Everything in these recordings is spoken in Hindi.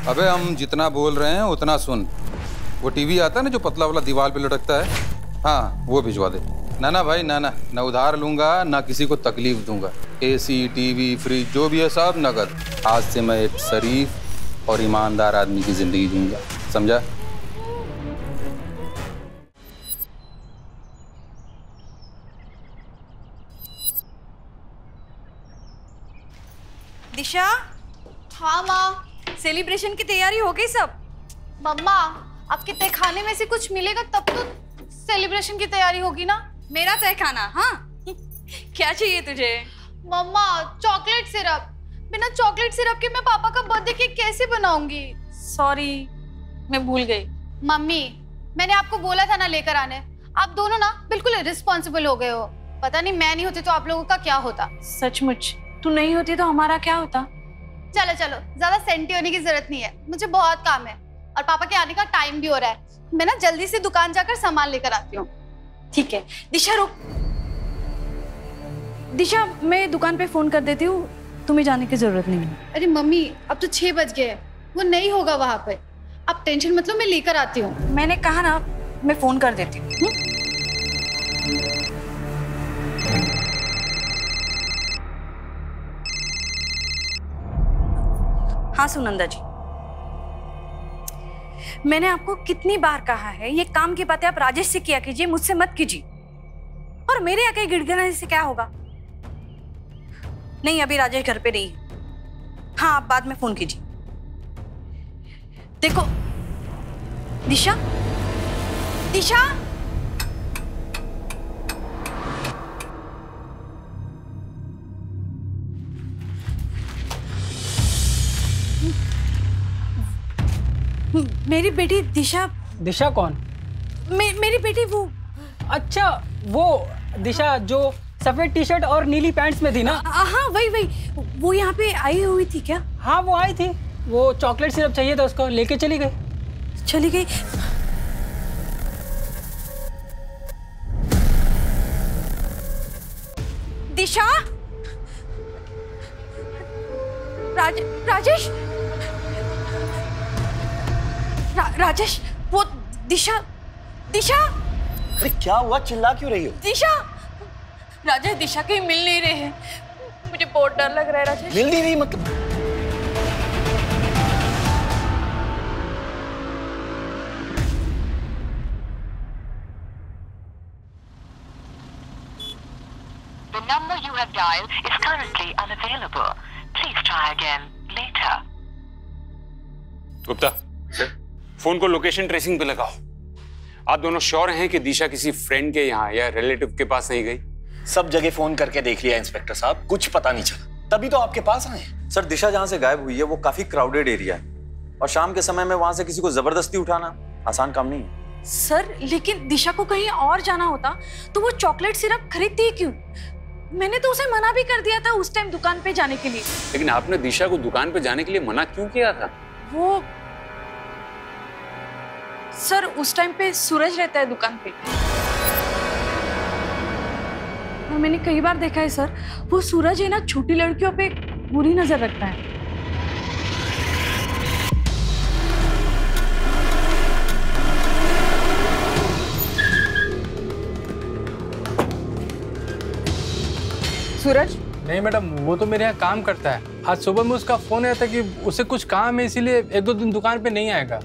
अबे हम जितना बोल रहे हैं उतना सुन। वो टीवी आता है ना जो पतला वाला दीवार पे लटकता है, हाँ वो भिजवा दे। ना भाई ना उधार लूंगा ना किसी को तकलीफ दूंगा। एसी, टीवी, फ्रिज जो भी है सब नगद। आज से मैं एक शरीफ और ईमानदार आदमी की जिंदगी जीऊंगा, समझा? दिशा। हाँ माँ। सेलिब्रेशन की तैयारी हो गई सब? मम्मा, आपके तहखाने में से कुछ मिलेगा तब तो सेलिब्रेशन की तैयारी होगी ना। मेरा तहखाना? हाँ क्या चाहिए तुझे? मम्मा, चॉकलेट सिरप। बिना चॉकलेट सिरप के मैं पापा का बर्थडे केक कैसे बनाऊंगी? सॉरी, मैं भूल गई। मम्मी, मैंने आपको बोला था ना लेकर आने। आप दोनों ना बिल्कुल इर्रिस्पॉन्सिबल हो गए हो। पता नहीं मैं नहीं होती तो आप लोगों का क्या होता। सचमुच तू नहीं होती तो हमारा क्या होता? चलो चलो, ज्यादा सेंटी होने की जरूरत नहीं है, मुझे बहुत काम है और पापा के आने का टाइम भी हो रहा है। मैं ना जल्दी से दुकान जाकर सामान लेकर आती हूँ। ठीक है दिशा, रुक। दिशा, मैं दुकान पे फोन कर देती हूँ, तुम्हें जाने की जरूरत नहीं है। अरे मम्मी, अब तो 6 बज गए, वो नहीं होगा वहां पे। आप टेंशन मत लो, मैं लेकर आती हूँ। मैंने कहा ना, मैं फोन कर देती हूँ। हाँ सुनंदा जी, मैंने आपको कितनी बार कहा है ये काम की बातें आप राजेश से किया कीजिए, मुझसे मत कीजिए। और मेरे आके गिड़गिड़ाने से क्या होगा? नहीं, अभी राजेश घर पे नहीं है। हाँ, आप बाद में फोन कीजिए। देखो दिशा, दिशा, मेरी बेटी दिशा। दिशा कौन? मेरी बेटी वो। अच्छा, वो दिशा जो सफेद टी शर्ट और नीली पैंट्स में थी ना? हाँ वही। वो यहाँ पे आई हुई थी क्या? हाँ वो आई थी, वो चॉकलेट सिरप चाहिए था उसको, लेके चली गई। चली गई? दिशा, राजेश, राजेश, वो दिशा। अरे क्या हुआ, चिल्ला क्यों रही हो? दिशा, राजेश दिशा कहीं मिल नहीं रहे हैं, मुझे बहुत डर लग रहा है। राजेश मिल नहीं रही मतलब? The number you have dialed is currently unavailable. Please try again later. Gupta, phone को लोकेशन ट्रेसिंग पे लगाओ। आप दोनों श्योर हैं कि दिशा किसी फ्रेंड के यहाँ या रिलेटिव के पास नहीं गई? सब जगह फोन करके देख लिया इंस्पेक्टर साहब, कुछ पता नहीं चला, तभी तो आपके पास आए। सर, दिशा जहाँ से गायब हुई है वो काफी क्राउडेड एरिया है और शाम के समय में वहां से किसी को जबरदस्ती उठाना आसान काम नहीं है। सर, लेकिन दिशा को कहीं और जाना होता तो वो चॉकलेट सिरप खरीदती क्यों? मैंने तो उसे मना भी कर दिया था उस टाइम दुकान पे जाने के लिए। लेकिन आपने दिशा को दुकान पे जाने के लिए मना क्यों किया था? वो सर, उस टाइम पे सूरज रहता है दुकान पे और मैंने कई बार देखा है सर, वो सूरज है ना छोटी लड़कियों पे बुरी नजर रखता है। सूरज? नहीं मैडम, वो तो मेरे यहाँ काम करता है। आज सुबह में उसका फोन आया था कि उसे कुछ काम है, इसीलिए 1-2 दिन दुकान पे नहीं आएगा।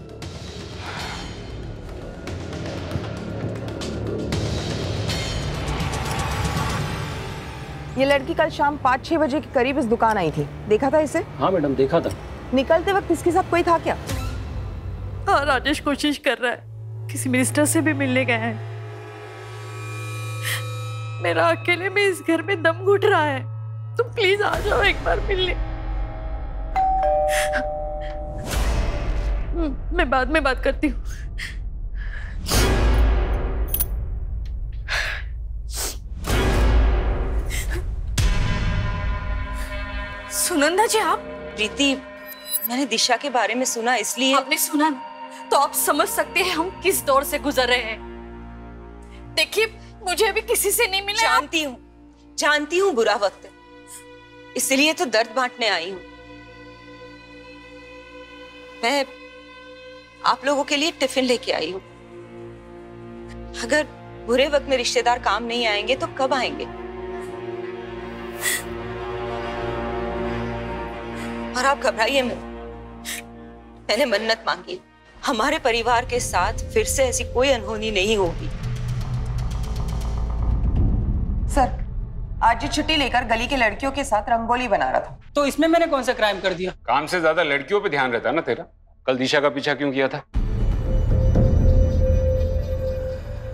ये लड़की कल शाम 5-6 बजे के करीब इस दुकान आई थी, देखा था इसे? हाँ मैडम, देखा था। निकलते वक्त इसके साथ कोई था क्या? हाँ, राजेश कोशिश कर रहा है, किसी मिनिस्टर से भी मिलने गया है। मेरा अकेले में इस घर में दम घुट रहा है, तुम प्लीज आ जाओ एक बार मिलने। मैं बाद में बात करती हूँ। सुनंदा जी, आप? प्रीति, मैंने दिशा के बारे में सुना, इसलिए। आपने सुना तो आप समझ सकते हैं हम किस दौर से गुजर रहे हैं। देखिए, मुझे अभी किसी से नहीं मिला। जानती हूँ बुरा वक्त है, इसलिए तो दर्द बांटने आई हूँ। मैं आप लोगों के लिए टिफिन लेके आई हूँ। अगर बुरे वक्त में रिश्तेदार काम नहीं आएंगे तो कब आएंगे? और आप घबराइए मत, मैंने मन्नत मांगी, हमारे परिवार के साथ फिर से ऐसी कोई अनहोनी नहीं होगी। सर, आज ये छुट्टी लेकर गली के लड़कियों के साथ रंगोली बना रहा था। तो इसमें मैंने कौन सा क्राइम कर दिया? काम से ज्यादा लड़कियों पे ध्यान रहता है ना तेरा। कल दिशा का पीछा क्यों किया था?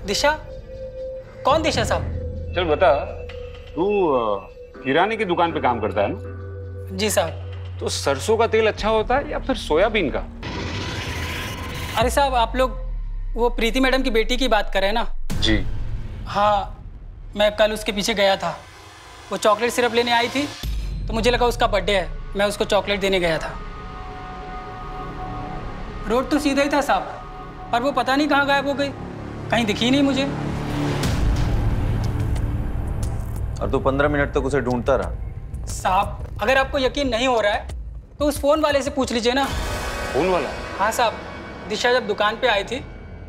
दिशा? कौन दिशा साहब? चल बता, तू किराने की दुकान पे काम करता है ना? जी साहब। तो सरसों का तेल अच्छा होता है या फिर सोयाबीन का? अरे साहब, आप लोग वो प्रीति मैडम की बेटी की बात कर रहे हैं ना? जी हाँ, मैं कल उसके पीछे गया था। वो चॉकलेट सिरप लेने आई थी तो मुझे लगा उसका बर्थडे है, मैं उसको चॉकलेट देने गया था। रोड तो सीधा ही था साहब, पर वो पता नहीं कहाँ गायब हो गई, कहीं दिखी नहीं मुझे। और तू 15 मिनट तक उसे ढूंढता रहा? साहब, अगर आपको यकीन नहीं हो रहा है तो उस फोन वाले से पूछ लीजिए ना। फोन वाला? हाँ साहब, दिशा जब दुकान पे आई थी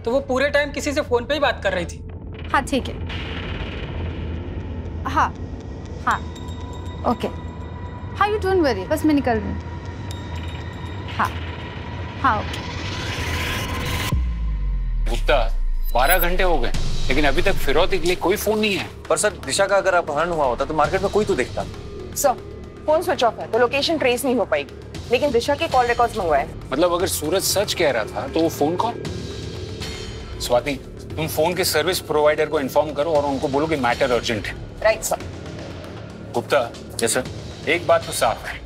तो वो पूरे टाइम किसी से फोन पे ही बात कर रही थी। हाँ ठीक है, हाँ हाँ ओके, हाँ यू डोंट वरी, बस मैं निकल रही हूँ। हाँ हाँ ओके। गुप्ता, 12 घंटे हो गए लेकिन अभी तक फिरौती के लिए कोई फोन नहीं है। पर सर, दिशा का अगर अपहरण हुआ होता तो मार्केट में कोई तो देखता। सर, फोन स्विच ऑफ है तो लोकेशन ट्रेस नहीं हो पाएगी, लेकिन दिशा के कॉल रिकॉर्ड्स मंगवाए। मतलब अगर सूरज सच कह रहा था तो वो फोन कॉल? स्वाति, तुम फोन के सर्विस प्रोवाइडर को इन्फॉर्म करो और उनको बोलो कि मैटर अर्जेंट है। Right sir. Gupta. Yes sir. एक बात तो साफ है,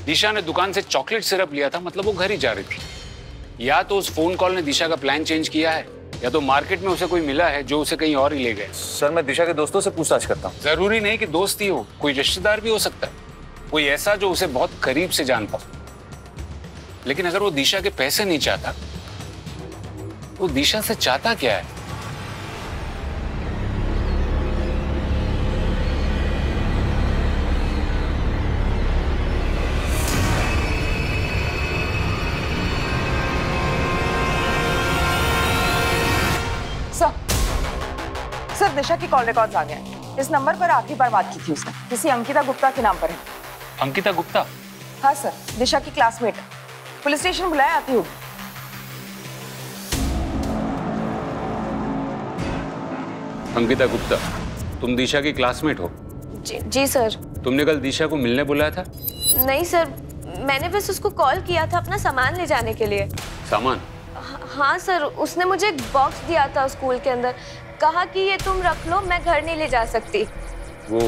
दिशा ने दुकान से चॉकलेट सिरप लिया था, मतलब वो घर ही जा रही थी। या तो उस फोन कॉल ने दिशा का प्लान चेंज किया है, या तो मार्केट में उसे कोई मिला है जो उसे कहीं और ही ले गए। सर, मैं दिशा के दोस्तों से पूछताछ करता हूँ। जरूरी नहीं कि दोस्त ही हो, कोई रिश्तेदार भी हो सकता है, कोई ऐसा जो उसे बहुत करीब से जानता हो। लेकिन अगर वो दिशा के पैसे नहीं चाहता, वो दिशा से चाहता क्या है? सर, दिशा की कॉल रिकॉर्ड्स आ गए। इस नंबर पर आखिरी बार बात की थी उसने, किसी अंकिता गुप्ता के नाम पर है। अंकिता गुप्ता? हाँ सर, दिशा की क्लासमेट है। पुलिस स्टेशन बुलाया, आती होगी। अंकिता गुप्ता, तुम दिशा की क्लासमेट हो? जी सर। तुमने कल दिशा को मिलने बुलाया था? नहीं सर, मैंने बस उसको कॉल किया था अपना सामान ले जाने के लिए। सामान? हाँ सर, उसने मुझे एक बॉक्स दिया था स्कूल के अंदर, कहा कि ये तुम रख लो, मैं घर नहीं ले जा सकती। वो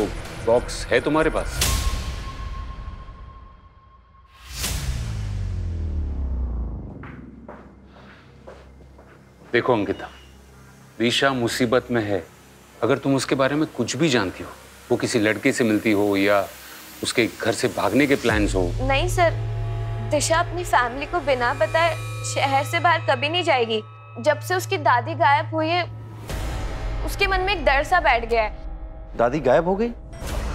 बॉक्स है तुम्हारे पास? देखो अंकिता, दिशा मुसीबत में है। अगर तुम उसके बारे में कुछ भी जानती हो, वो किसी लड़के से मिलती हो या उसके घर से भागने के प्लान्स हो। नहीं सर, दिशा अपनी फैमिली को बिना बताए शहर से बाहर कभी नहीं जाएगी। जब से उसकी दादी गायब हुई है, उसके मन में एक डर सा बैठ गया है। दादी गायब हो गई?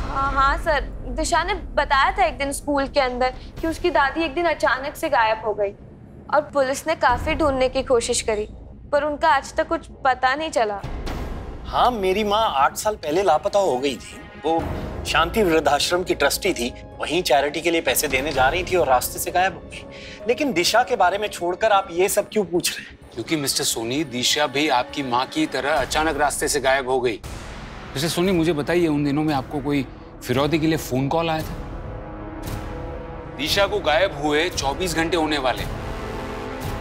हाँ सर, दिशा ने बताया था एक दिन स्कूल के अंदर कि उसकी दादी एक दिन अचानक से गायब हो गई, और पुलिस ने काफी ढूंढने की कोशिश करी, पर उनका आज तक कुछ पता नहीं चला। हाँ, मेरी माँ 8 साल पहले लापता हो गई थी। वो शांति वृद्धाश्रम की ट्रस्टी थी, वहीं चैरिटी के लिए पैसे देने जा रही थी और रास्ते से गायब हो गई। लेकिन दिशा के बारे में छोड़कर आप ये सब क्यों पूछ रहे हैं? क्योंकि मिस्टर सोनी, दिशा भी आपकी माँ की तरह अचानक रास्ते से गायब हो गई। मिस्टर सोनी, मुझे बताइए, उन दिनों में आपको कोई फिरौती के लिए फोन कॉल आया था? दिशा को गायब हुए 24 घंटे होने वाले,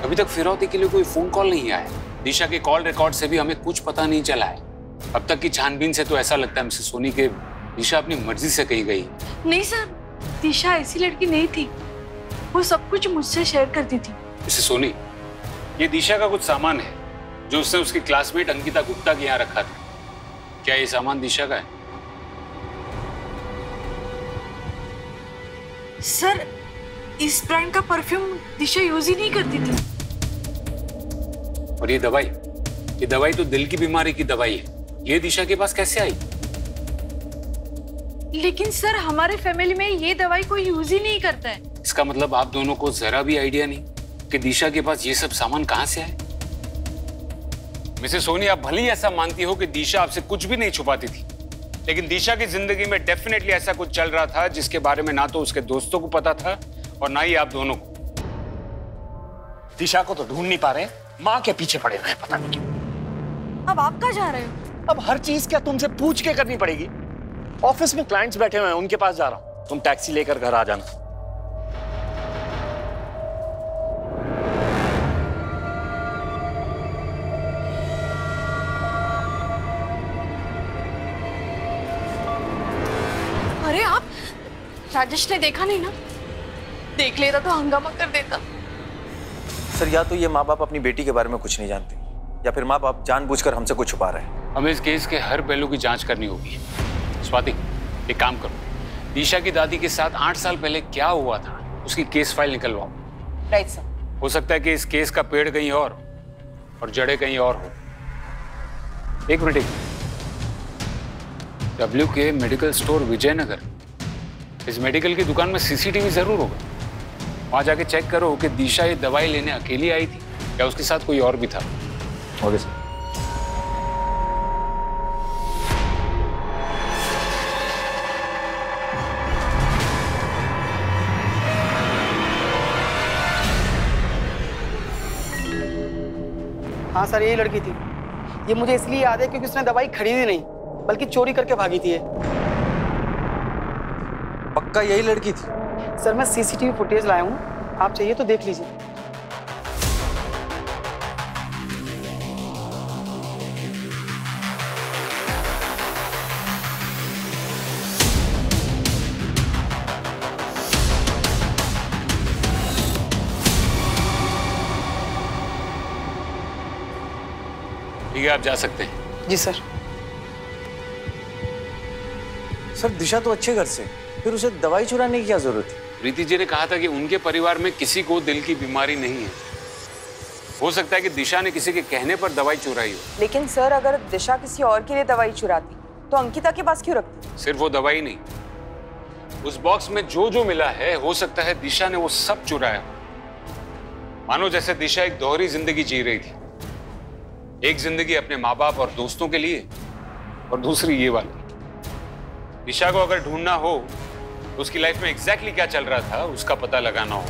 अभी तक फिरौती के लिए कोई फोन कॉल नहीं आया। दिशा के कॉल रिकॉर्ड से भी हमें कुछ पता नहीं चला है। अब तक की छानबीन से तो ऐसा लगता है मिस्टर सोनी के दिशा अपनी मर्जी से कहीं गई। नहीं सर, दिशा ऐसी लड़की नहीं थी, वो सब कुछ मुझसे शेयर करती थी। मिस्टर सोनी, ये दिशा का कुछ सामान है जो उसने उसकी क्लासमेट अंकिता गुप्ता के यहाँ रखा था। क्या ये सामान दिशा का है? सर, इस ब्रांड का परफ्यूम दिशा यूज ही नहीं करती थी। और ये दवाई तो दिल की बीमारी की दवाई है, ये दिशा के पास कैसे आई? लेकिन सर, हमारे फैमिली में ये दवाई कोई यूज ही नहीं करता है। इसका मतलब आप दोनों को जरा भी आइडिया नहीं कि दिशा के पास ये सब सामान कहां से आए? मिसेस सोनी, आप भले ही ऐसा मानती हो कि दिशा आपसे कुछ भी नहीं छुपाती थी, लेकिन दिशा की जिंदगी में डेफिनेटली ऐसा कुछ चल रहा था जिसके बारे में ना तो उसके दोस्तों को पता था और ना ही आप दोनों को। दिशा को तो ढूंढ नहीं पा रहे, माँ के पीछे पड़े हुए हैं, पता नहीं क्यों। अब आप कहाँ जा रहे हो? अब हर चीज क्या तुमसे पूछ के करनी पड़ेगी? ऑफिस में क्लाइंट्स बैठे हुए हैं, उनके पास जा रहा हूं। तुम टैक्सी लेकर घर आ जाना। अरे आप, राजेश ने देखा नहीं ना? देख लेता तो हंगामा कर देता। सर, या तो ये माँ बाप अपनी बेटी के बारे में कुछ नहीं जानते, या फिर माँ बाप जानबूझकर हमसे कुछ छुपा रहे हैं। हमें इस केस के हर पहलू की जांच करनी होगी। स्वाति, एक काम करो, दिशा की दादी के साथ 8 साल पहले क्या हुआ था उसकी केस फाइल निकलवाओ। Right sir. हो सकता है कि इस केस का पेड़ कहीं और जड़ें कहीं और हो। एक minute, WK medical store Vijaynagar, इस मेडिकल की दुकान में CCTV जरूर होगा। वहां जाके चेक करो कि दिशा ये दवाई लेने अकेली आई थी या उसके साथ कोई और भी था। Okay sir. हाँ सर, यही लड़की थी। ये मुझे इसलिए याद है क्योंकि उसने दवाई खरीदी नहीं बल्कि चोरी करके भागी थी। पक्का यही लड़की थी? सर, मैं CCTV फुटेज लाया हूँ, आप चाहिए तो देख लीजिए। ठीक है, आप जा सकते हैं। जी सर। सर, दिशा तो अच्छे घर से, फिर उसे दवाई चुराने की क्या जरूरत थी? प्रीति जी ने कहा था कि उनके परिवार में किसी को दिल की बीमारी नहीं है। हो सकता है कि दिशा ने किसी के कहने पर दवाई चुराई हो। लेकिन सर, अगर दिशा किसी और के लिए दवाई चुराती तो अंकिता के पास क्यों रखती? सिर्फ वो दवाई नहीं, उस बॉक्स में जो जो मिला है हो सकता है दिशा ने वो सब चुराया। मानो जैसे दिशा एक दोहरी जिंदगी जी रही थी, एक जिंदगी अपने माँ बाप और दोस्तों के लिए और दूसरी ये वाली। दिशा को अगर ढूंढना हो तो उसकी लाइफ में एग्जैक्टली क्या चल रहा था उसका पता लगाना हो।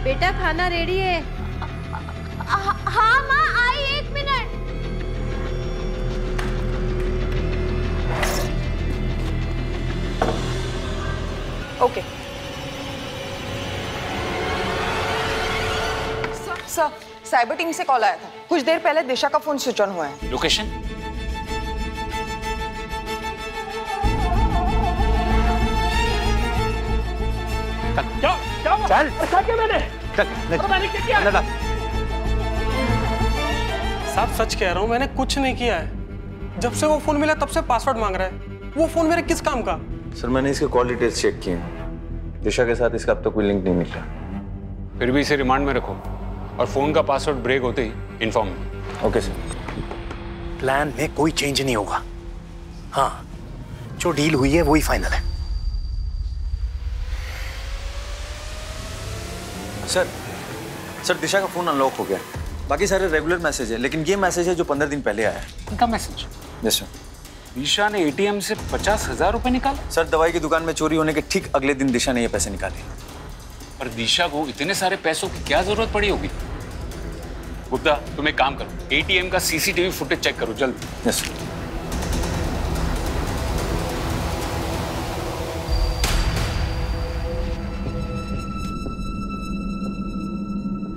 बेटा, खाना रेडी है। हाँ माँ, आई 1 minute. Okay sir, cyber team से कॉल आया था। कुछ देर पहले दिशा का फोन स्विच ऑन हुआ है। लोकेशन? चल, मैंने क्या किया? साहब, सच कह रहा हूँ, मैंने कुछ नहीं किया है। जब से वो फोन मिला तब से पासवर्ड मांग रहा है। वो फोन मेरे किस काम का? सर, मैंने इसके कॉल डिटेल्स चेक किए हैं। दिशा के साथ इसका अब तक कोई लिंक नहीं निकला। फिर भी इसे रिमांड में रखो और फोन का पासवर्ड ब्रेक होते ही इन्फॉर्म। Okay sir. प्लान में कोई चेंज नहीं होगा। हाँ, जो डील हुई है वही फाइनल है। सर, दिशा का फोन अनलॉक हो गया। बाकी सारे रेगुलर मैसेज है, लेकिन ये मैसेज है जो 15 दिन पहले आया है। इनका मैसेज? Yes sir. दिशा ने ATM से 50,000 रुपए निकाले? सर, दवाई की दुकान में चोरी होने के ठीक अगले दिन दिशा ने ये पैसे निकाले। पर दिशा को इतने सारे पैसों की क्या जरूरत पड़ी होगी? गुप्ता, तुम एक काम करो, ATM का CCTV फुटेज चेक करो जल्दी। Yes sir.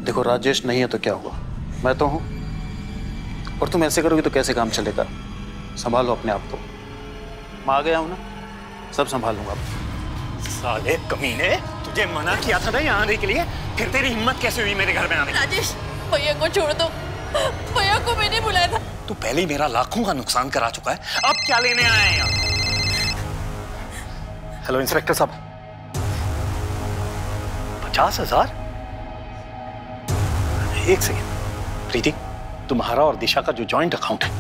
देखो, राजेश नहीं है तो क्या हुआ, मैं तो हूं। और तुम ऐसे करोगे तो कैसे काम चलेगा? संभालो अपने आप को। मैं आ गया हूं ना, सब संभाल लूंगा। साले कमीने, तुझे मना किया था ना यहाँ आने के लिए, फिर तेरी हिम्मत कैसे हुई मेरे घर में आने की? राजेश, भैया को छोड़ दो। भैया को मैंने बुलाया था। तू पहले ही मेरा लाखों का नुकसान करा चुका है, अब क्या लेने आया है यहाँ? हेलो इंस्पेक्टर साहब। 50,000? एक सेकेंड प्रीति, तुम्हारा और दिशा का जो जॉइंट अकाउंट है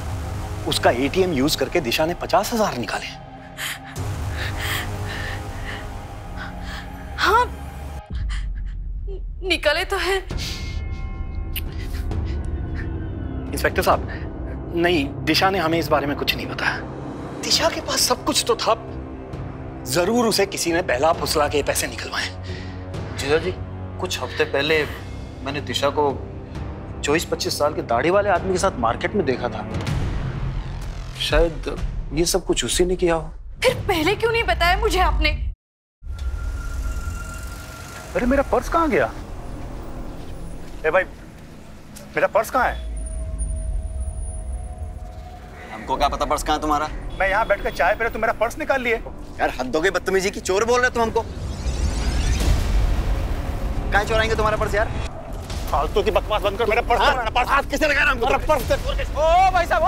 उसका ATM यूज करके दिशा ने 50,000 निकाले। निकले तो है। इंस्पेक्टर साहब, नहीं, दिशा ने हमें इस बारे में कुछ नहीं बताया। दिशा के पास सब कुछ तो था, जरूर उसे किसी ने बहला फुसला के पैसे निकलवाए। जीजा जी, कुछ हफ्ते पहले मैंने दिशा को 24-25 साल के दाढ़ी वाले आदमी के साथ मार्केट में देखा था। शायद ये सब कुछ उसी ने किया हो। फिर पहले क्यों नहीं बताया मुझे आपने? अरे मेरा पर्स कहाँ गया? ए भाई, मेरा पर्स कहाँ है? हमको क्या पता पर्स कहाँ है तुम्हारा? मैं यहाँ बैठकर चाय पी रहा, तुम मेरा पर्स निकाल लिए। यार हद हो गई बदतमीजी की, चोर बोल रहे तुम हमको। कहाँ चोराएंगे तुम्हारा पर्स यार? फालतू की बकवास बंद कर, मेरा पर्स। पर्स हाथ किसने लगाया हमको? पर्स ओ भाई साहब,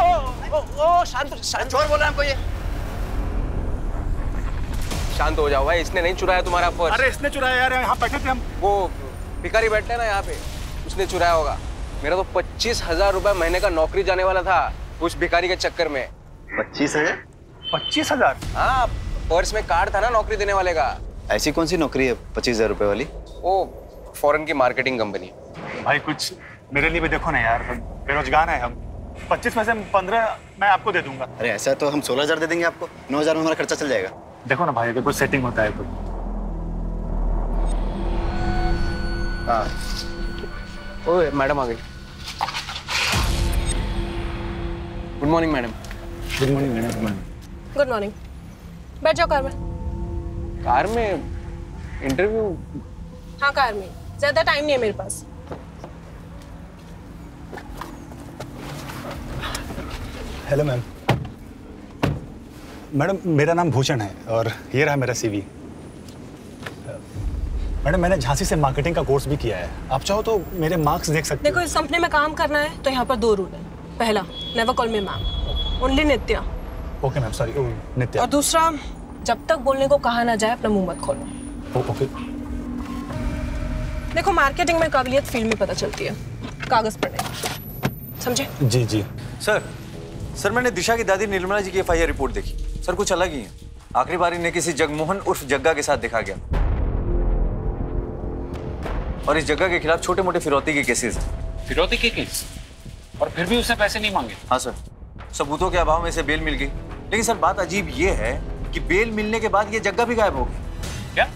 ओ शांत, चोर बोल रहा है हमको ये। शांत हो जाओ भाई, इसने नहीं चुराया तुम्हारा पर्स। अरे इसने चुराया यार, यहाँ बैठे थे हम। वो भिखारी बैठते हैं ना यहाँ पे, उसने चुराया होगा। मेरा तो 25,000 रुपए महीने का नौकरी जाने वाला था उस भिखारी के चक्कर में। 25,000? 25,000? हाँ, पर्स में कार्ड था ना नौकरी देने वाले का। ऐसी कौन सी नौकरी है 25,000 रुपए वाली? वो फॉरेन की मार्केटिंग कंपनी। भाई कुछ मेरे लिए भी देखो ना यार, बेरोजगार है हम। 25 में से 15 मैं आपको दे दूंगा। अरे ऐसा तो हम 16,000 दे देंगे आपको, 9,000 में हमारा खर्चा चल जाएगा। देखो ना भाई, अगर कुछ सेटिंग होता है तो। हाँ, ओए मैडम आ गई। Good morning madam. Good morning madam. Good morning. बैठ जाओ कार में। कार में? इंटरव्यू? हाँ कार में, ज्यादा टाइम नहीं है मेरे पास। Hello ma'am. मैडम मेरा नाम भूषण है और ये रहा मेरा सीवी। मैडम मैंने झांसी से मार्केटिंग का कोर्स भी किया है, आप चाहो तो मेरे मार्क्स देख सकते देखो, इस कंपनी में काम करना है तो यहाँ पर 2 रूल है। पहला, never call me ma'am, only Nitya. Okay ma'am, sorry Nitya. और दूसरा, जब तक बोलने को कहा ना जाए अपना मुंह मत खोलो। ओके। देखो, मार्केटिंग में काबिलियत फील्ड में पता चलती है, कागज पर नहीं, समझे? जी जी। सर मैंने दिशा की दादी निर्मला जी की FIR रिपोर्ट देखी। सर कुछ अलग ही है। आखिरी बार इन्हें किसी जगमोहन उर्फ जग्गा के साथ देखा गया और इस जग्गा के खिलाफ छोटे मोटे फिरौती के केसेस हैं। फिरौती के केस? और फिर भी उसने पैसे नहीं मांगे? हाँ सर, सबूतों के अभाव में इसे बेल मिल गई। लेकिन सर बात अजीब ये है कि बेल मिलने के बाद ये जग्गा भी गायब हो गई। क्या?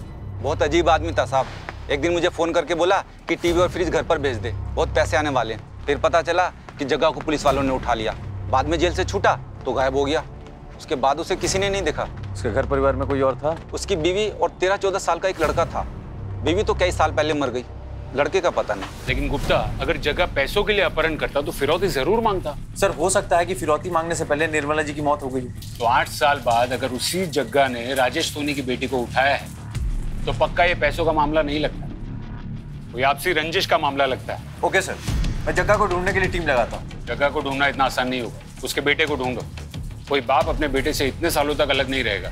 बहुत अजीब आदमी था साहब। एक दिन मुझे फोन करके बोला कि टीवी और फ्रिज घर पर भेज दे, बहुत पैसे आने वाले हैं। फिर पता चला कि जग्गा को पुलिस वालों ने उठा लिया। बाद में जेल से छूटा तो गायब हो गया। उसके बाद उसे किसी ने नहीं देखा। उसके घर परिवार में कोई और था? उसकी बीवी और 13-14 साल का एक लड़का था। बीवी तो कई साल पहले मर गई, लड़के का पता नहीं। लेकिन गुप्ता, अगर जग्गा पैसों के लिए अपहरण करता तो फिरौती जरूर मांगता। सर हो सकता है कि फिरौती मांगने से पहले निर्मला जी की मौत हो गई। तो 8 साल बाद अगर उसी जग्गा ने राजेश सोनी की बेटी को उठाया है तो पक्का ये पैसों का मामला नहीं लगता, कोई आपसी रंजिश का मामला लगता है। ओके सर, मैं जग्गा को ढूंढने के लिए टीम लगाता हूँ। जग्गा को ढूंढना इतना आसान नहीं होगा, उसके बेटे को ढूंढो। कोई बाप अपने बेटे से इतने सालों तक अलग नहीं रहेगा।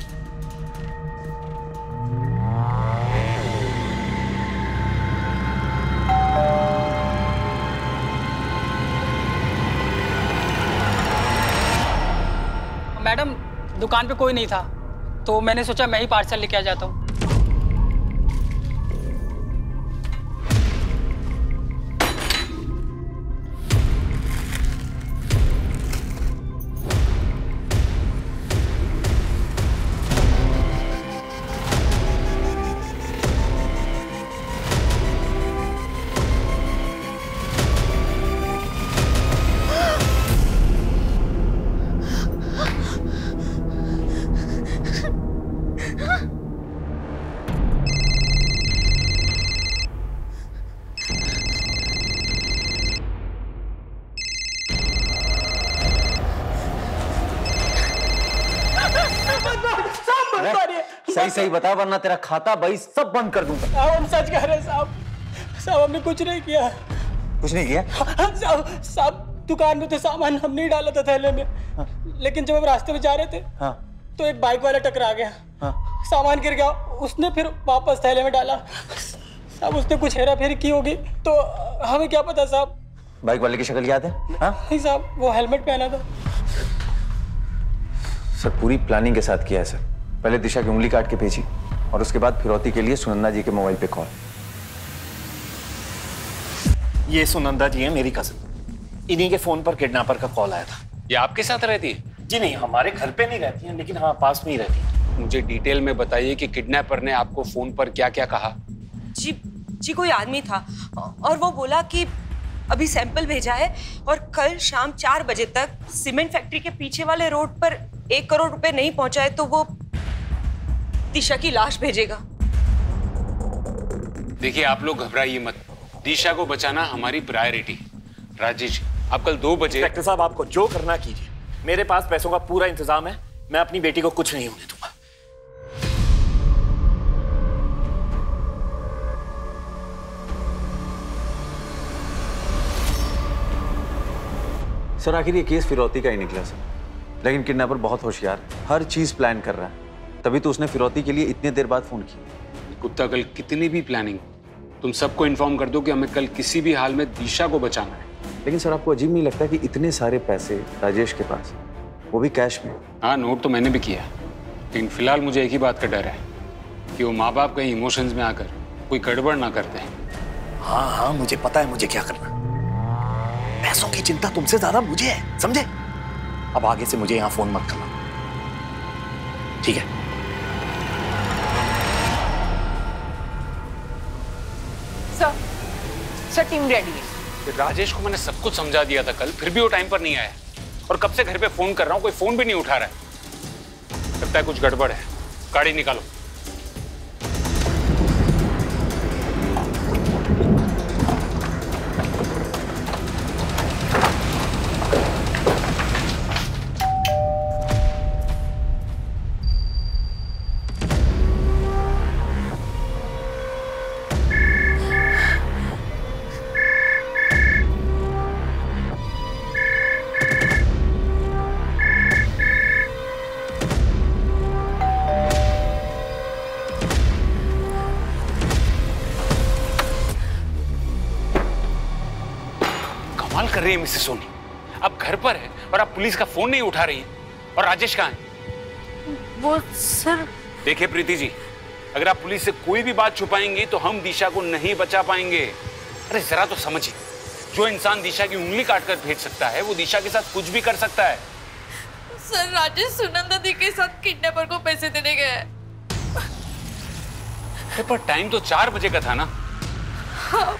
मैडम दुकान पे कोई नहीं था तो मैंने सोचा मैं ही पार्सल लेके आ जाता हूँ। सही सही बता वरना तेरा खाता भाई सब बंद कर दूंगा। हम सच कह रहे हैं साहब। साहब हमने कुछ नहीं किया। कुछ नहीं किया? साहब दुकान में तो सामान हम नहीं डाला था थैले में। लेकिन जब हम रास्ते में जा रहे थे तो एक बाइक वाला टकरा गया। सामान गिर गया, उसने फिर वापस थैले में डाला। साहब उसने कुछ हेरा फेरी की होगी तो हमें क्या पता साहब। बाइक वाले की शक्ल याद है? नहीं साहब, वो हेलमेट पहना था। सर पूरी प्लानिंग के साथ किया है सर। पहले दिशा की उंगली काट के भेजी और उसके बाद फिरौती के लिए सुनंदा जी के मोबाइल पे कॉल। ये सुनंदा जी है, मेरी कजिन। इन्हीं के फोन पर किडनैपर का कॉल आया था। ये आपके साथ रहती है? जी नहीं, हमारे घर पे नहीं रहती हैं, लेकिन हाँ पास में ही रहती हैं। मुझे डिटेल में बताइए कि किडनैपर ने आपको फोन पर क्या क्या कहा। जी कोई आदमी था और वो बोला कि अभी सैंपल भेजा है और कल शाम 4 बजे तक सीमेंट फैक्ट्री के पीछे वाले रोड पर 1 करोड़ रुपए नहीं पहुंचाए तो वो दिशा की लाश भेजेगा। देखिए आप लोग घबराइए मत, दिशा को बचाना हमारी प्रायोरिटी। राजेश, आप कल 2 बजे। इंस्पेक्टर साहब, आपको जो करना कीजिए, मेरे पास पैसों का पूरा इंतजाम है। मैं अपनी बेटी को कुछ नहीं होने दूंगा। सर आखिर ये केस फिरौती का ही निकला सर, लेकिन किडनैपर बहुत होशियार है, हर चीज प्लान कर रहा है, तभी तो उसने फिरौती के लिए इतनी देर बाद फोन किया। कुत्ता, कल कितनी भी प्लानिंग तुम सबको इन्फॉर्म कर दो कि हमें कल किसी भी हाल में दिशा को बचाना है। लेकिन सर आपको अजीब नहीं लगता कि इतने सारे पैसे राजेश के पास, वो भी कैश में? हाँ, नोट तो मैंने भी किया, लेकिन फिलहाल मुझे एक ही बात का डर है कि वो माँ बाप कहीं इमोशंस में आकर कोई गड़बड़ ना करते हैं। हाँ, मुझे पता है मुझे क्या करना। पैसों की चिंता तुमसे ज्यादा मुझे है, समझे? अब आगे से मुझे यहाँ फोन मत करना, ठीक है? सर टीम रेडी है। राजेश को मैंने सब कुछ समझा दिया था कल, फिर भी वो टाइम पर नहीं आया और कब से घर पे फोन कर रहा हूँ, कोई फोन भी नहीं उठा रहा है। लगता है कुछ गड़बड़ है। गाड़ी निकालो। कर रही है मिसेस सोनी, आप घर पर है और आप पुलिस का फोन नहीं उठा रही हैं। और राजेश कहाँ है? वो सर। देखिए प्रीति जी, अगर आप पुलिस से कोई भी बात छुपाएंगी तो हम दिशा को नहीं बचा पाएंगे। अरे जरा तो समझिए, जो इंसान दिशा की उंगली काटकर भेज सकता है वो दिशा के साथ कुछ भी कर सकता है। सर राजेश सुनंदा दी के साथ किडनैपर को पैसे देने गया है। पर टाइम तो 4 बजे का था ना। हाँ,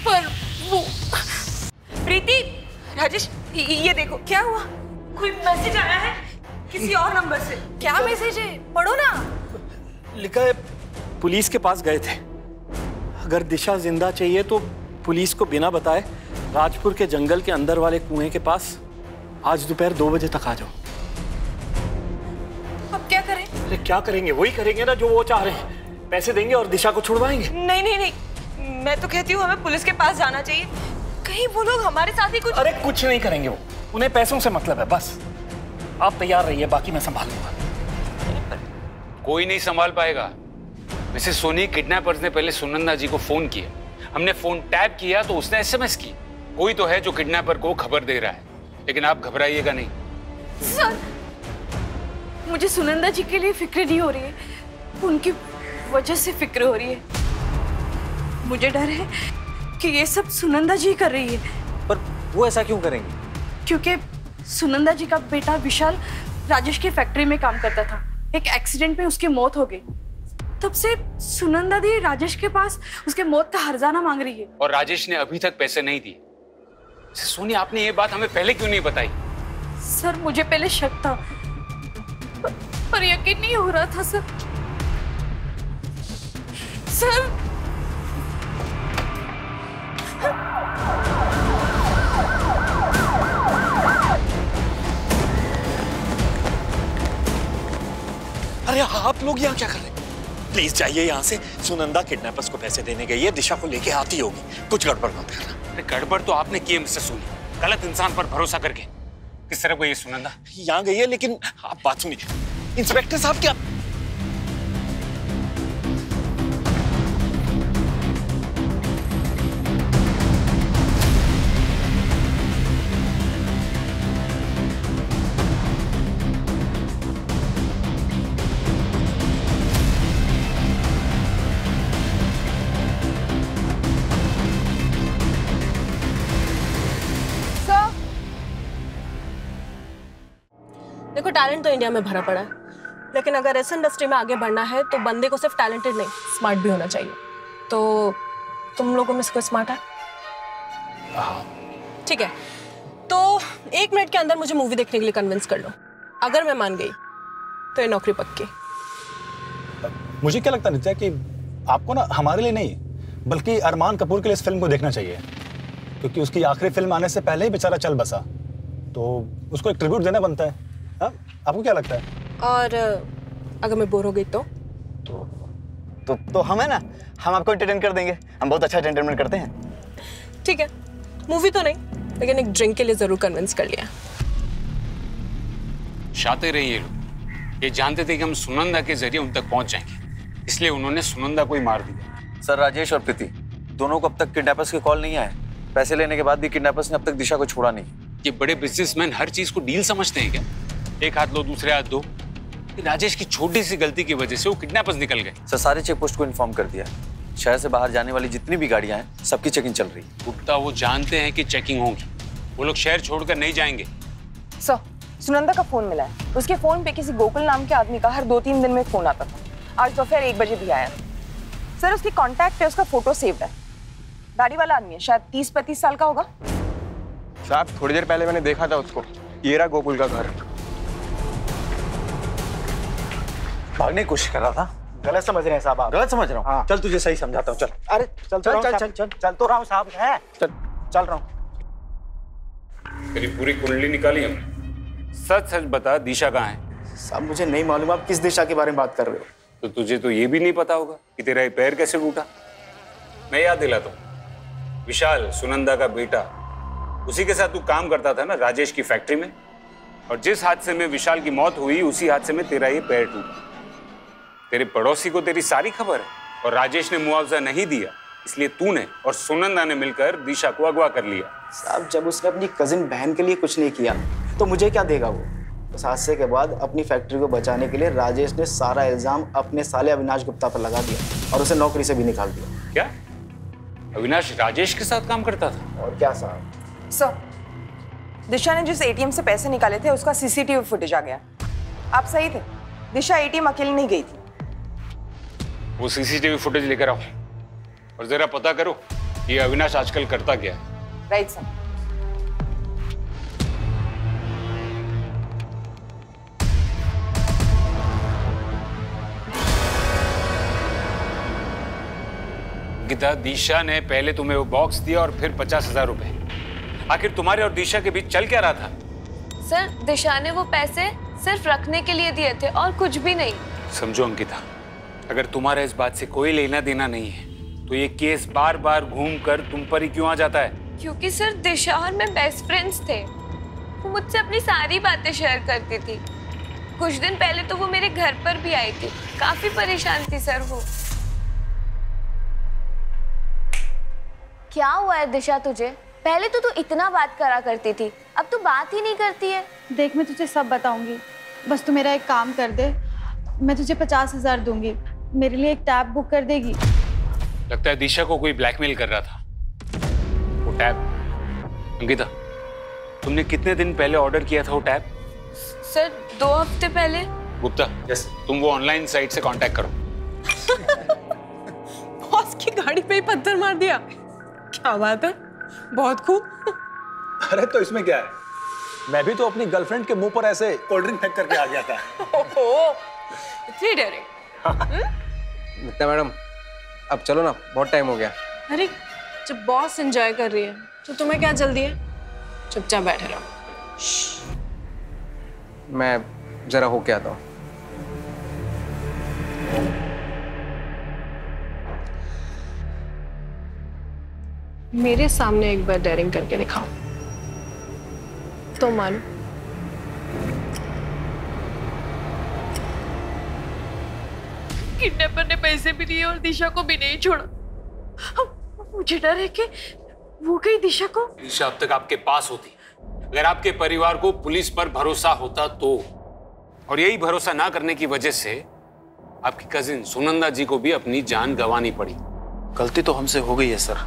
पर वो प्रीति, राजेश ये देखो क्या हुआ, कोई मैसेज आया है किसी और नंबर से। क्या मैसेज है, पढ़ो ना। लिखा है पुलिस के पास गए थे, अगर दिशा जिंदा चाहिए तो पुलिस को बिना बताए राजपुर के जंगल के अंदर वाले कुएं के पास आज दोपहर 2 बजे तक आ जाओ। अब क्या करें? अरे क्या करेंगे, वही करेंगे ना जो वो चाह रहे हैं, पैसे देंगे और दिशा को छुड़वाएंगे। नहीं, मैं तो कहती हूँ हमें पुलिस के पास जाना चाहिए, कहीं वो लोग हमारे साथ ही कुछ। अरे कुछ नहीं करेंगे वो, उन्हें पैसों से मतलब है बस। आप तैयार रहिए, बाकी मैं संभाल लूंगा। कोई नहीं संभाल पाएगा। मिसेस सोनी, किडनैपर्स ने पहले सुनंदा जी को फोन किया, हमने फोन टैप किया तो उसने एसएमएस की। कोई तो है जो किडनैपर को खबर दे रहा है, लेकिन आप घबराइएगा नहीं। सर, मुझे सुनंदा जी के लिए फिक्र नहीं हो रही है, उनकी वजह से फिक्र हो रही है। मुझे डर है कि ये सब सुनंदा जी कर रही है। पर वो ऐसा क्यों करेंगे? क्योंकि सुनंदा जी का बेटा विशाल राजेश की फैक्ट्री में काम करता था, एक एक्सीडेंट में उसकी मौत हो गई। तब से सुनंदा दी राजेश के पास उसके मौत का हर्जाना मांग रही है। और राजेश ने अभी तक पैसे नहीं दिए। सोनी, आपने ये बात हमें पहले क्यों नहीं बताई? सर मुझे पहले शक था, पर यकीन नहीं हो रहा था सर। अरे आप लोग यहाँ क्या कर रहे हैं? प्लीज जाइए यहाँ से। सुनंदा किडनैपर्स को पैसे देने गई है, दिशा को लेके आती होगी, कुछ गड़बड़ मत करना। अरे गड़बड़ तो आपने की मिस्टर सोनी, गलत इंसान पर भरोसा करके। किस तरह को ये सुनंदा यहाँ गई है, लेकिन आप बात सुनिए इंस्पेक्टर साहब, क्या टैलेंट तो इंडिया में भरा पड़ा है, लेकिन अगर इस इंडस्ट्री में आगे बढ़ना है तो बंदे को सिर्फ टैलेंटेड नहीं, स्मार्ट भी होना चाहिए। तो तुम लोगों में से कोई स्मार्ट है? ठीक है, तो 1 मिनट के अंदर मुझे मूवी देखने के लिए कन्विंस कर लो। अगर मैं मान गई तो ये नौकरी पक्की। मुझे क्या लगता है नित्या कि आपको ना हमारे लिए नहीं बल्कि अरमान कपूर के लिए इस फिल्म को देखना चाहिए, क्योंकि उसकी आखिरी फिल्म आने से पहले ही बेचारा चल बसा, तो उसको एक ट्रिब्यूट देना बनता है। हा? आपको क्या लगता है? और अगर मैं बोर हो गई तो हम है ना, हम आपको एंटरटेन कर देंगे। हम बहुत अच्छा एंटरटेनमेंट करते हैं। ठीक है, मूवी तो नहीं, लेकिन एक ड्रिंक के लिए जरूर कन्विंस कर लिया। शातिर हैं ये लोग, ये जानते थे कि हम सुनंदा के जरिए उन तक पहुंच जाएंगे, इसलिए उन्होंने सुनंदा को ही मार दिया। सर, राजेश और प्रीति दोनों को अब तक किडनैपर्स के कॉल नहीं आए। पैसे लेने के बाद भी किडनैपर्स ने अब तक दिशा को छोड़ा नहीं। ये बड़े बिजनेसमैन हर चीज को डील समझते हैं क्या? एक हाथ लो दूसरे हाथ दो। राजेश की छोटी सी गलती की वजह से वो किडनैपर्स निकल गए। सर, सारे चेक पोस्ट को इन्फॉर्म कर दिया। शहर से बाहर जाने वाली जितनी भी गाड़ियां हैं सबकी चेकिंग चल रही है। गुप्ता, वो जानते हैं कि चेकिंग होगी, वो लोग शहर छोड़कर नहीं जाएंगे। सर, सुनंदा का फोन मिला है। उसके फोन पे किसी गोकुल नाम के आदमी का हर 2-3 दिन में फोन आता था। आज दोपहर 1 बजे भी आया। सर, उसकी कॉन्टैक्ट पे उसका फोटो सेव्ड है। दाढ़ी वाला आदमी है, शायद 30-35 साल का होगा। साहब, थोड़ी देर पहले मैंने देखा था उसको। ये रहा गोकुल का घर। भागने की कोशिश कर रहा था। गलत समझ रहे हैं साहब आप। गलत समझ रहा हूँ? हाँ। चल तुझे सही समझाता हूँ। चल। अरे चल तो रहा हूँ साहब। है चल रहा हूँ। तेरी पूरी कुंडली निकाली हमने। सच सच बता, दिशा कहाँ है? साहब, मुझे नहीं मालूम आप किस दिशा के बारे में बात कर रहे हो। तो तुझे तो ये भी नहीं पता होगा कि तेरा ये पैर कैसे टूटा। मैं याद दिलाता हूँ, विशाल सुनंदा का बेटा, उसी के साथ तू काम करता था ना राजेश की फैक्ट्री में, और जिस हादसे में विशाल की मौत हुई उसी हादसे में तेरा ये पैर टूटा। तेरे पड़ोसी को तेरी सारी खबर है, और राजेश ने मुआवजा नहीं दिया, इसलिए तूने और सुनंदा ने मिलकर दिशा को अगवा कर लिया। साहब, जब उसने अपनी कजिन बहन के लिए कुछ नहीं किया तो मुझे क्या देगा वो? उस हादसे के बाद अपनी फैक्ट्री को बचाने के लिए राजेश ने सारा इल्जाम अपने साले अविनाश गुप्ता पर लगा दिया और उसे नौकरी से भी निकाल दिया। क्या अविनाश राजेश के साथ काम करता था? और क्या साहब। सर, दिशा ने जिस एटीएम से पैसे निकाले थे उसका सीसीटीवी फुटेज आ गया। आप सही थे, दिशा एटीएम अकेले नहीं गई थी। वो सीसीटीवी फुटेज लेकर आओ और जरा पता करो ये अविनाश आजकल करता क्या है। Right sir. गीता, दिशा ने पहले तुम्हें वो बॉक्स दिया और फिर 50,000 रुपए। आखिर तुम्हारे और दिशा के बीच चल क्या रहा था? सर, दिशा ने वो पैसे सिर्फ रखने के लिए दिए थे और कुछ भी नहीं। समझो अंकिता, अगर तुम्हारा इस बात से कोई लेना देना नहीं है तो ये केस बार बार घूम कर तुम पर ही क्यों आ जाता है? क्योंकि सर, दिशा और मैं बेस्ट फ्रेंड्स थे। वो मुझसे अपनी सारी बातें शेयर करती थी। कुछ दिन पहले तो वो मेरे घर पर भी आई थी। काफी परेशान थी सर वो। क्या हुआ है दिशा तुझे? पहले तो तू इतना बात करा करती थी, अब तू बात ही नहीं करती है। देख, मैं तुझे सब बताऊंगी, बस तू मेरा एक काम कर दे। मैं तुझे 50,000 दूंगी, मेरे लिए एक टैब बुक कर देगी? लगता है दिशा को कोई ब्लैकमेल कर रहा था। वो टैब, अंकिता, तुमने कितने दिन पहले ऑर्डर किया था वो टैब? सर, 2 हफ्ते पहले। गुप्ता, तुम वो ऑनलाइन साइट से कांटेक्ट करो। बॉस की गाड़ी पे ही पत्थर मार दिया। क्या बात है, बहुत खूब। अरे तो इसमें क्या है, मैं भी तो अपनी गर्लफ्रेंड के मुंह पर ऐसे कोल्ड ड्रिंक फेंक करके आ गया था। ओहो, इतनी डरे। नित्या मैडम, अब चलो ना, बहुत टाइम हो गया। अरे, जब बॉस एंजॉय कर रही है तो तुम्हें क्या जल्दी है? चुपचाप बैठे रहो। मैं जरा होके आता हूँ। मेरे सामने एक बार डेयरिंग करके दिखाओ तो मानो। किडनैपर ने पैसे भी दिए और दिशा को भी नहीं छोड़ा। मुझे डर है कि वो कहीं दिशा को। दिशा अब तक आपके पास होती, अगर आपके परिवार को पुलिस पर भरोसा होता तो, और यही भरोसा ना करने की वजह से आपकी कजिन सुनंदा जी को भी अपनी जान गंवानी पड़ी। गलती तो हमसे हो गई है सर,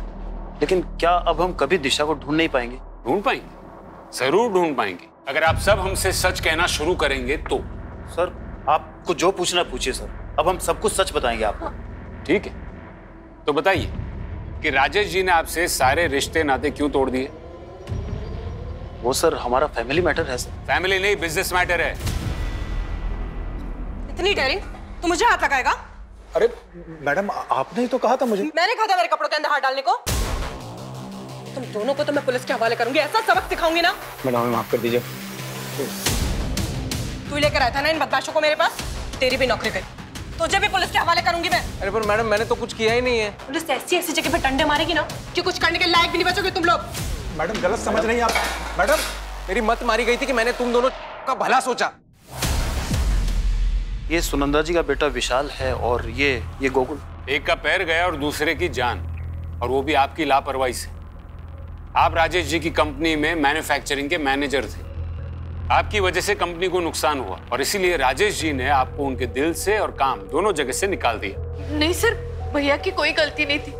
लेकिन क्या अब हम कभी दिशा को ढूंढ नहीं पाएंगे? ढूंढ पाएंगे, जरूर ढूंढ पाएंगे। अगर आप सब हमसे सच कहना शुरू करेंगे तो। सर आपको जो पूछना पूछिए सर, अब हम सब कुछ सच बताएंगे आपको। ठीक है, तो बताइए कि राजेश जी ने आपसे सारे रिश्ते नाते क्यों तोड़ दिए? वो सर हमारा फैमिली मैटर है सर। फैमिली नहीं, बिजनेस मैटर है। इतनी डेयरिंग, तू मुझे हाथ लगाएगा? अरे मैडम, आपने ही तो कहा था मुझे। मैंने कहा था मेरे कपड़ों के अंदर हाथ डालने को? तुम दोनों को तो मैं पुलिस के हवाले करूंगी, ऐसा सबक सिखाऊंगी ना। मैडम हमें माफ कर दीजिए। तू लेकर आया था ना इन बदमाशों को मेरे पास, तेरी भी नौकरी गई। तुझे भी पुलिस के हवाले करूंगी मैं। अरे पर मैडम मैंने तो कुछ किया ही नहीं है। पुलिस ऐसी ऐसी जगह पे डंडे मारेगी ना कि कुछ करने के लायक भी नहीं बचोगे तुम लोग। मैडम गलत समझ रही हैं आप। मैडम मेरी मत मारी गई थी कि मैंने तुम दोनों का भला सोचा। ये सुनंदा जी का बेटा विशाल है और ये गोकुल। एक का पैर गया और दूसरे की जान, और वो भी आपकी लापरवाही से। आप राजेश जी की कंपनी में मैन्युफैक्चरिंग के मैनेजर थे। आपकी वजह से कंपनी को नुकसान हुआ और इसीलिए राजेश जी ने आपको उनके दिल से और काम दोनों जगह से निकाल दिया। नहीं सर, भैया की कोई गलती नहीं थी,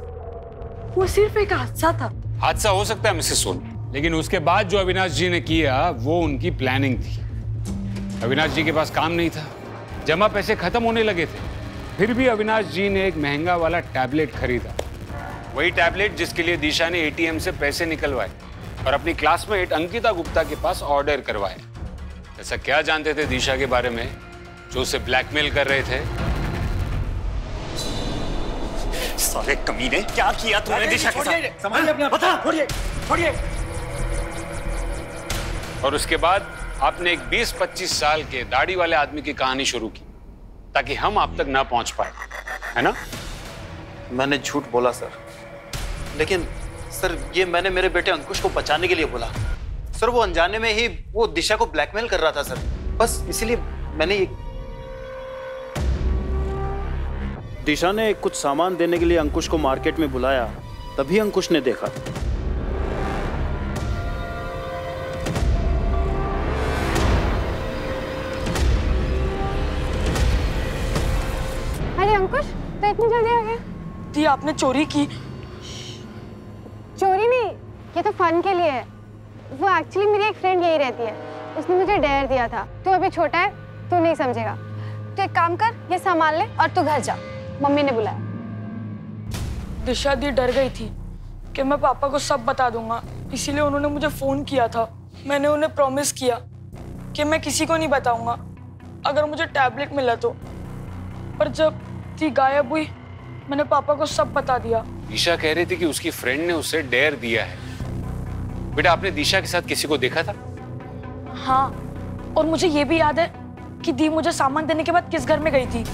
वो सिर्फ एक हादसा था। हादसा हो सकता है मिसेस सोनी, लेकिन उसके बाद जो अविनाश जी ने किया वो उनकी प्लानिंग थी। अविनाश जी के पास काम नहीं था, जमा पैसे खत्म होने लगे थे, फिर भी अविनाश जी ने एक महंगा वाला टैबलेट खरीदा। वही टैबलेट जिसके लिए दिशा ने एटीएम से पैसे निकलवाए और अपनी क्लासमेट अंकिता गुप्ता के पास ऑर्डर करवाए। ऐसा क्या जानते थे दिशा के बारे में जो उसे ब्लैकमेल कर रहे थे? साले कमीने, क्या किया तूने दिशा के साथ? संभालिए अपने आप। बता। छोड़िए। और उसके बाद आपने एक 20-25 साल के दाढ़ी वाले आदमी की कहानी शुरू की ताकि हम आप तक ना पहुंच पाए, है ना? मैंने झूठ बोला सर, लेकिन सर ये मैंने मेरे बेटे अंकुश को बचाने के लिए बोला। सर वो अनजाने में ही वो दिशा को ब्लैकमेल कर रहा था सर, बस इसीलिए मैंने ये। दिशा ने कुछ सामान देने के लिए अंकुश को मार्केट में बुलाया, तभी अंकुश ने देखा। अरे अंकुश, तो इतनी जल्दी आ गया? दी आपने चोरी की? चोरी नहीं, ये तो फन के लिए है। वो एक्चुअली मेरी एक फ्रेंड यही रहती है, उसने मुझे डेयर दिया था। तू अभी छोटा है, तू नहीं समझेगा। तो एक काम कर, ये सामान ले और तू घर जा, मम्मी ने बुलाया। दिशा दी डर गई थी कि मैं पापा को सब बता दूंगा, इसीलिए उन्होंने मुझे फोन किया था। मैंने उन्हें प्रॉमिस किया कि मैं किसी को नहीं बताऊंगा अगर मुझे टैबलेट मिला तो। पर जब दी गायब हुई, मैंने पापा को सब बता दिया। दिशा कह रही थी कि उसकी फ्रेंड ने उसे डेयर दिया है। बेटा, आपने दिशा के साथ किसी को देखा था? हाँ, और मुझे ये भी याद है कि दी मुझे सामान देने के बाद किस घर में गई थी।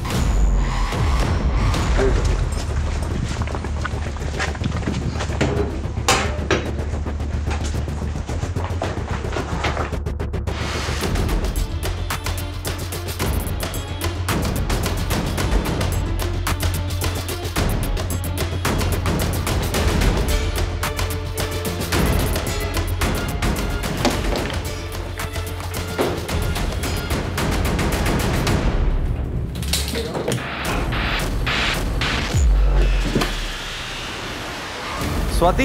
स्वाति,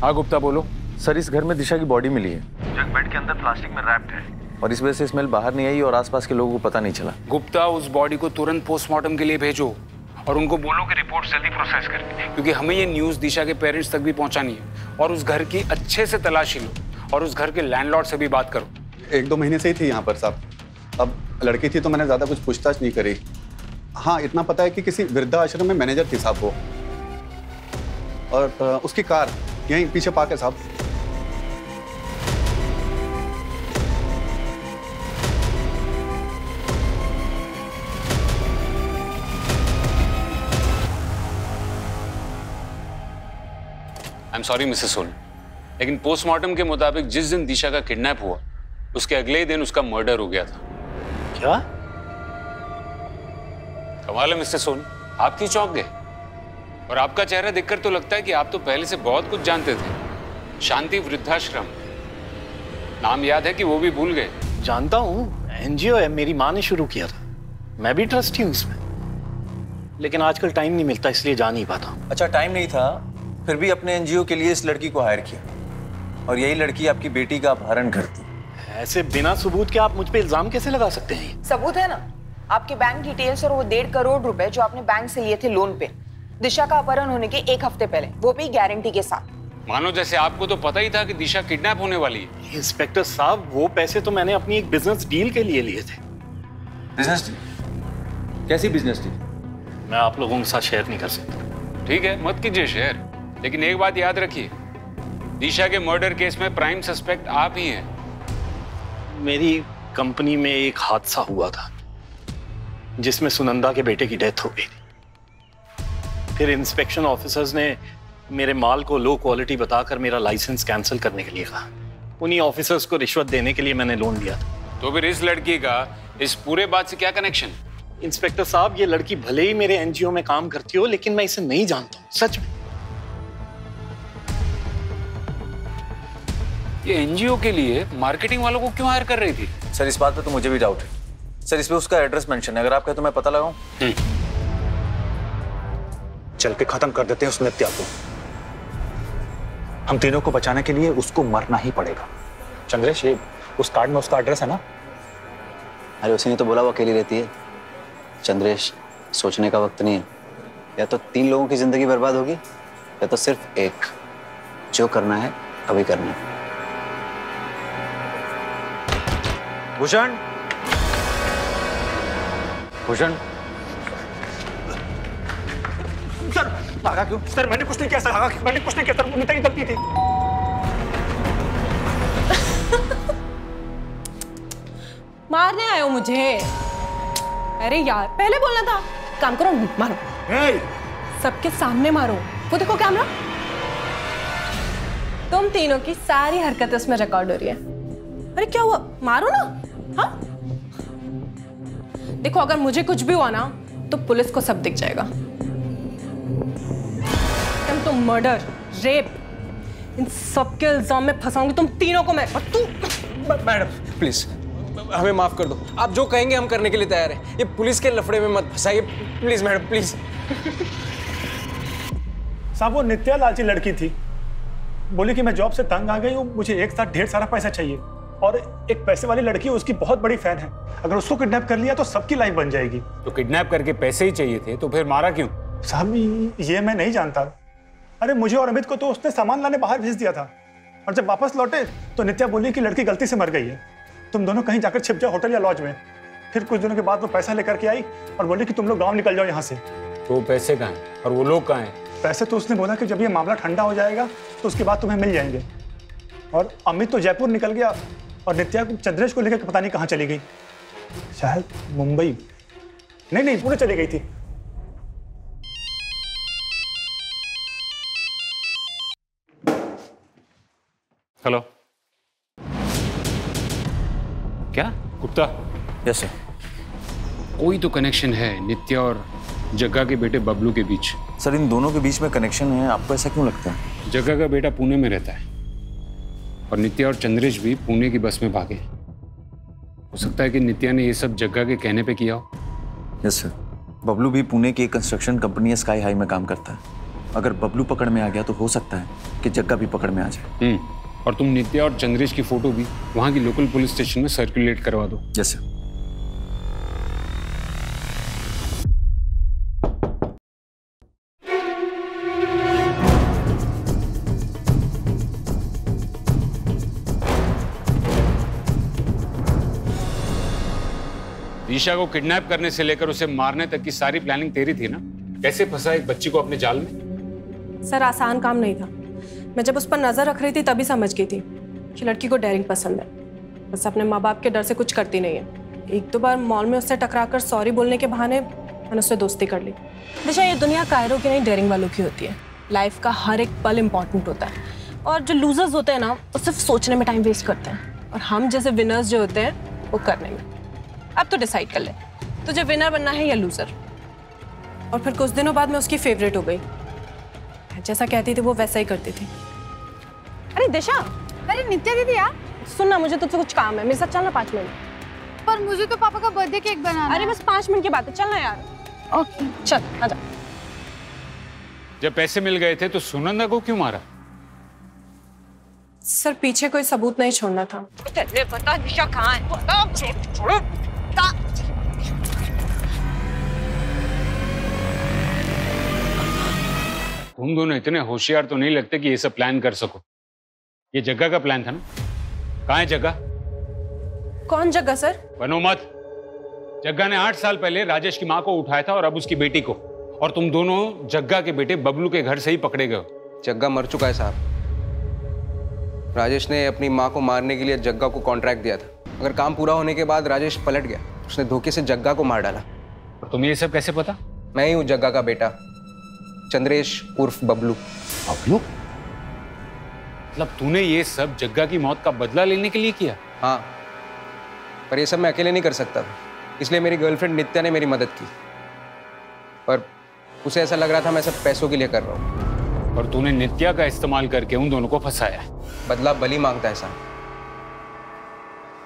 हाँ गुप्ता बोलो। सर इस घर में दिशा की बॉडी मिली है, जग बेड के अंदर प्लास्टिक में रैप्ड है, और इस वजह से स्मेल बाहर नहीं आई और आसपास के लोगों को पता नहीं चला। गुप्ता, उस बॉडी को तुरंत पोस्टमार्टम के लिए भेजो और उनको बोलो कि रिपोर्ट जल्दी प्रोसेस करें, क्योंकि हमें ये न्यूज़ दिशा के पेरेंट्स तक भी पहुंचानी है। और उस घर की अच्छे से तलाशी लो और उस घर के लैंडलॉर्ड से भी बात करो। 1-2 महीने से ही थी यहाँ पर साहब। अब लड़की थी तो मैंने ज़्यादा कुछ पूछताछ नहीं करी। हाँ, इतना पता है कि किसी वृद्धाश्रम में मैनेजर थी साहब वो, और उसकी कार यहीं पीछे पार्क है साहब। I am sorry Mrs Soni, लेकिन पोस्टमार्टम के मुताबिक जिस दिन दिशा का किडनैप हुआ उसके अगले ही दिन उसका मर्डर हो गया था। क्या? कमाल है मिस्टर सोनी, आप क्यों चौंक गए? और आपका चेहरा देखकर तो लगता है कि आप तो पहले से बहुत कुछ जानते थे। शांति वृद्धाश्रम, नाम याद है कि वो भी भूल गए? जानता हूँ, एनजीओ है, मेरी माँ ने शुरू किया था, मैं भी ट्रस्टी हूँ इसमें, लेकिन आजकल टाइम नहीं मिलता इसलिए जा नहीं पाता। अच्छा, टाइम नहीं था फिर भी अपने एनजीओ के लिए इस लड़की को हायर किया और यही लड़की आपकी बेटी का अपहरण करती। ऐसे बिना सबूत के आप मुझ पे इल्जाम कैसे लगा सकते हैं? सबूत है ना, आपके बैंक डिटेल्स और वो 1.5 करोड़ रुपए जो आपने बैंक से लिए थे लोन पे, दिशा का अपहरण होने के 1 हफ्ते पहले, वो भी गारंटी के साथ। मानो जैसे आपको तो पता ही था कि दिशा किडनैप होने वाली है। इंस्पेक्टर साहब, वो पैसे तो मैंने अपनी एक बिजनेस डील के लिए लिए थे। Business deal? कैसी बिजनेस डील? मैं आप लोगों के साथ शेयर नहीं कर सकता। ठीक है, मत कीजिए शेयर, लेकिन एक बात याद रखिए, दिशा के मर्डर केस में प्राइम सस्पेक्ट आप ही हैं। मेरी कंपनी में एक हादसा हुआ था जिसमें सुनंदा के बेटे की डेथ हो गई थी। फिर इंस्पेक्शन ऑफिसर्स ने मेरे माल को लो क्वालिटी बताकर मेरा लाइसेंस कैंसिल करने के लिए कहा। उन्हीं ऑफिसर्स को रिश्वत देने के लिए मैंने लोन लिया था। तो फिर इस लड़की का इस पूरे बात से क्या कनेक्शन? इंस्पेक्टर साहब, ये लड़की भले ही मेरे एनजीओ में काम करती हो, लेकिन मैं इसे नहीं जानता हूं, सच में। ये एनजीओ के लिए मार्केटिंग वालों को क्यों हायर कर रही थी? सर इस बात पे तो मुझे भी डाउट है। सर इसमें उसका एड्रेस मेंशन है, अगर आप कहें तो मैं पता लगाऊं। चल के खत्म कर देते हैं उस नित्या को। हम तीनों को बचाने के लिए उसको मरना ही पड़ेगा। चंद्रेश, ये उस कार्ड में उसका एड्रेस है ना? अरे उसी ने तो बोला वो अकेली रहती है। चंद्रेश, सोचने का वक्त नहीं है। या तो 3 लोगों की जिंदगी बर्बाद होगी या तो सिर्फ एक। जो करना है अभी करना है। भूषण, भूषण, सर भागा क्यों? सर मैंने कुछ नहीं किया सर, मैंने कुछ नहीं किया सर, नित्या की गलती थी। मारने आए हो मुझे? अरे यार, पहले बोलना था। काम करो, मारो। सबके सामने मारो। वो देखो कैमरा, तुम तीनों की सारी हरकतें उसमें रिकॉर्ड हो रही है। अरे क्या हुआ, मारो ना। हाँ देखो, अगर मुझे कुछ भी हुआ ना तो पुलिस को सब दिख जाएगा। तुम मर्डर, रेप, इन सब के इल्जाम में फंसाऊंगी तुम तीनों को मैं। और तू मैडम प्लीज हमें माफ कर दो, आप जो कहेंगे हम करने के लिए तैयार हैं। ये पुलिस के लफड़े में मत फंसाइए प्लीज मैडम, प्लीज। साहब वो नित्या लालची लड़की थी, बोली कि मैं जॉब से तंग आ गई हूँ, मुझे एक साथ ढेर सारा पैसा चाहिए और एक पैसे वाली लड़की उसकी बहुत बड़ी फैन है, अगर उसको किडनैप कर लिया तो सबकी लाइफ बन जाएगी। तो किडनैप करके पैसे ही चाहिए थे तो फिर मारा क्यों? साहब ये मैं नहीं जानता। अरे मुझे और अमित को तो उसने सामान लाने बाहर भेज दिया था और जब वापस लौटे तो नित्या बोली कि लड़की गलती से मर गई है, तुम दोनों कहीं जाकर छिप जाओ होटल या लॉज में। फिर कुछ दिनों के बाद वो पैसा लेकर के आई और बोली कि तुम लोग गाँव निकल जाओ यहाँ से। तो वो पैसे कहाँ हैं और वो लोग कहाँ हैं? पैसे तो उसने बोला कि जब ये मामला ठंडा हो जाएगा तो उसके बाद तुम्हें मिल जाएंगे। और अमित तो जयपुर निकल गया और नित्या चंद्रेश को लेकर पता नहीं कहाँ चली गई, शायद मुंबई, नहीं पुणे चली गई थी। हेलो, क्या गुप्ता? Yes sir. कोई तो कनेक्शन है नित्या और जग्गा के बेटे बबलू के बीच। सर इन दोनों के बीच में कनेक्शन है, आपको ऐसा क्यों लगता है? जग्गा का बेटा पुणे में रहता है और नित्या और चंद्रेश भी पुणे की बस में भागे। हो सकता है कि नित्या ने ये सब जग्गा के कहने पे किया हो। Yes sir. बबलू भी पुणे की एक कंस्ट्रक्शन कंपनी स्काई हाई में काम करता है। अगर बबलू पकड़ में आ गया तो हो सकता है कि जग्गा भी पकड़ में आ जाए। और तुम नित्या और चंद्रेश की फोटो भी वहां की लोकल पुलिस स्टेशन में सर्कुलेट करवा दो। Yes sir. दिशा को किडनैप करने से लेकर उसे मारने तक की सारी प्लानिंग तेरी थी ना? कैसे फंसा एक बच्ची को अपने जाल में? सर आसान काम नहीं था। मैं जब उस पर नजर रख रही थी तभी समझ गई थी कि लड़की को डेयरिंग पसंद है, बस अपने माँ बाप के डर से कुछ करती नहीं है। 1-2 बार मॉल में उससे टकराकर सॉरी बोलने के बहाने मैंने उससे दोस्ती कर ली। दिशा, ये दुनिया कायरों की नहीं डेयरिंग वालों की होती है। लाइफ का हर एक पल इम्पॉर्टेंट होता है और जो लूजर्स होते हैं ना वो सिर्फ सोचने में टाइम वेस्ट करते हैं और हम जैसे विनर्स जो होते हैं वो करने में। अब तो डिसाइड कर ले, तुझे विनर बनना है या लूजर। और फिर कुछ दिनों बाद मैं उसकी फेवरेट हो गई। जैसा कहती थी वो वैसा ही करती थी। अरे दिशा, अरे नित्या दीदी यार, सुनना, मुझे तुझसे कुछ काम है, मेरे साथ चलना 5 मिनट। पर मुझे तो पापा का बर्थडे केक बनाना है। अरे बस 5 मिनट की बात है, चलना यार। ओके चल आजा। जब पैसे मिल गए थे तो सुनंदा को क्यों मारा? सर पीछे कोई सबूत नहीं छोड़ना था। बता दिशा कहाँ है? छोड़ो। तुम दोनों इतने होशियार तो नहीं लगते कि ये सब प्लान कर सको। ये जग्गा का प्लान था ना? कहाँ है जग्गा? कौन जग्गा सर? बनो मत। जग्गा ने 8 साल पहले राजेश की माँ को उठाया था और अब उसकी बेटी को, और तुम दोनों जग्गा के बेटे बबलू के घर से ही पकड़े गए। जग्गा मर चुका है साहब। राजेश ने अपनी माँ को मारने के लिए जग्गा को कॉन्ट्रैक्ट दिया था। अगर काम पूरा होने के बाद राजेश पलट गया, उसने धोखे से जग्गा को मार डाला। और तुम्हें ये सब कैसे पता? मैं ही हूँ जग्गा का बेटा, चंद्रेश उर्फ बबलू। बबलू? मतलब तूने ये सब जग्गा की मौत का बदला लेने के लिए किया? हाँ, पर ये सब मैं अकेले नहीं कर सकता, इसलिए मेरी गर्लफ्रेंड नित्या ने मेरी मदद की। पर उसे ऐसा लग रहा था मैं सब पैसों के लिए कर रहा हूँ। और तूने नित्या का इस्तेमाल करके उन दोनों को फंसाया। बदला बली मांगता है साहब।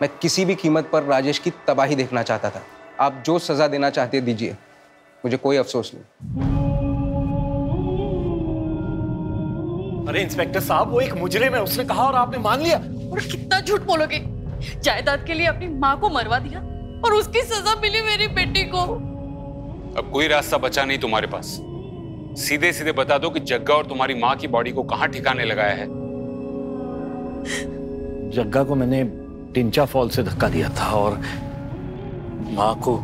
मैं किसी भी कीमत पर राजेश की तबाही देखना चाहता था। आप जो सजा देना चाहते दीजिए, मुझे कोई अफसोस नहीं। अरे इंस्पेक्टर साहब, वो एक मुजरिम है, उसने कहा और आपने मान लिया। और कितना झूठ बोलोगे? जायदाद के लिए अपनी माँ को मरवा दिया और उसकी सजा मिली मेरी बेटी को। अब कोई रास्ता बचा नहीं तुम्हारे पास। सीधे सीधे बता दो कि जग्गा और तुम्हारी माँ की बॉडी को कहाँ ठिकाने लगाया है। जग्गा को मैंने टिंचा फॉल से धक्का दिया था और माँ को